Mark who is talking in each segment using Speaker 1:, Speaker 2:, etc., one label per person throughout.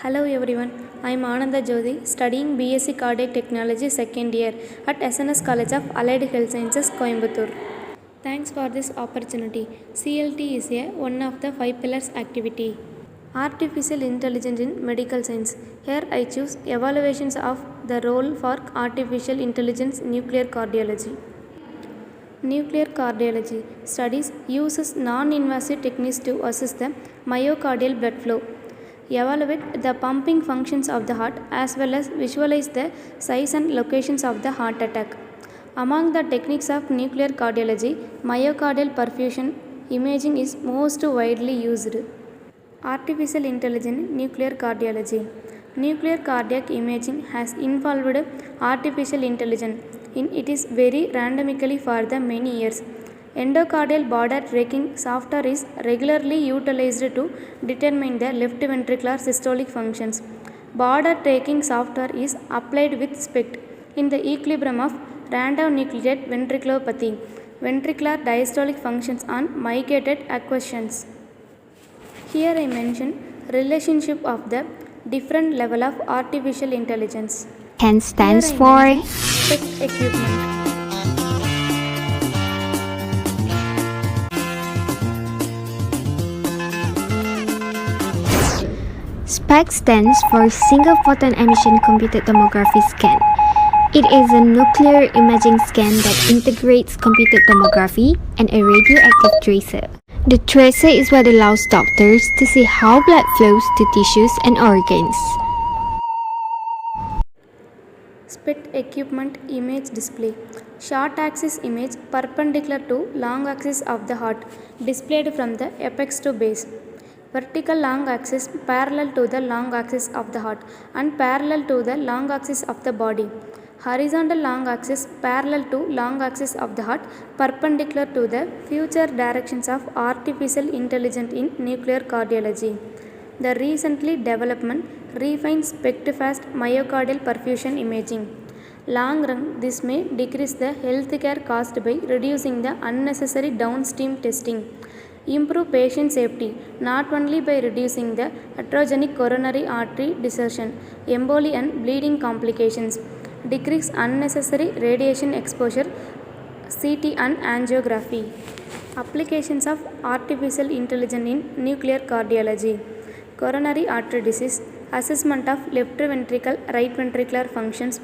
Speaker 1: Hello everyone, I am Ananda Jyoti studying BSc Cardiac Technology second year at SNS College of Allied Health Sciences, Coimbatore. Thanks for this opportunity. CLT is one of the 5 pillars activity. Artificial Intelligence in Medical Science. Here I choose evaluations of the role for Artificial Intelligence Nuclear Cardiology. Nuclear cardiology studies uses non-invasive techniques to assess the myocardial blood flow, evaluate the pumping functions of the heart as well as visualize the size and locations of the heart attack. Among the techniques of nuclear cardiology, myocardial perfusion imaging is most widely used. Artificial Intelligence Nuclear Cardiology. Nuclear cardiac imaging has involved artificial intelligence in it is very randomically for the many years. Endocardial border tracking software is regularly utilized to determine the left ventricular systolic functions. Border tracking software is applied with SPECT in the equilibrium of random nucleated ventriculopathy, ventricular diastolic functions and migrated equations. Here I mention relationship of the different level of artificial intelligence.
Speaker 2: CAN stands for
Speaker 1: SPECT equipment.
Speaker 2: SPECT stands for Single Photon Emission Computed Tomography Scan. It is a nuclear imaging scan that integrates computed tomography and a radioactive tracer. The tracer is what allows doctors to see how blood flows to tissues and organs.
Speaker 1: SPECT equipment image display. Short axis image perpendicular to long axis of the heart displayed from the apex to base. Vertical long axis parallel to the long axis of the heart and parallel to the long axis of the body. Horizontal long axis parallel to long axis of the heart perpendicular to the future directions of artificial intelligence in nuclear cardiology. The recently development refines SPECT-fast myocardial perfusion imaging. Long run, this may decrease the healthcare cost by reducing the unnecessary downstream testing. Improve patient safety not only by reducing the atherogenic coronary artery dissection, emboli and bleeding complications, decrease unnecessary radiation exposure, CT and angiography. Applications of artificial intelligence in nuclear cardiology. Coronary artery disease, assessment of left ventricle, right ventricular functions,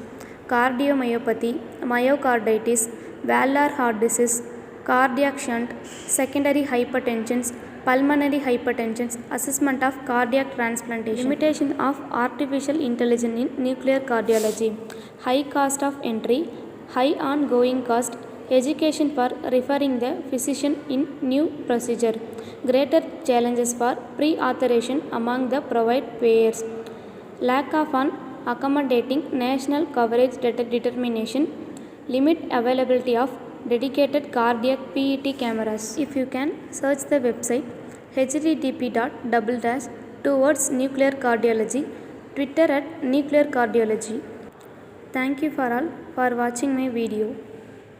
Speaker 1: cardiomyopathy, myocarditis, valvular heart disease, cardiac shunt, secondary hypertension, pulmonary hypertension, assessment of cardiac transplantation. Limitation of artificial intelligence in nuclear cardiology. High cost of entry, high ongoing cost, education for referring the physician in new procedure, greater challenges for pre-authorization among the provided payers, lack of an accommodating national coverage determination, limit availability of dedicated cardiac PET cameras. If you can search the website http:// nuclear cardiology, Twitter @nuclear cardiology. Thank you for all for watching my video.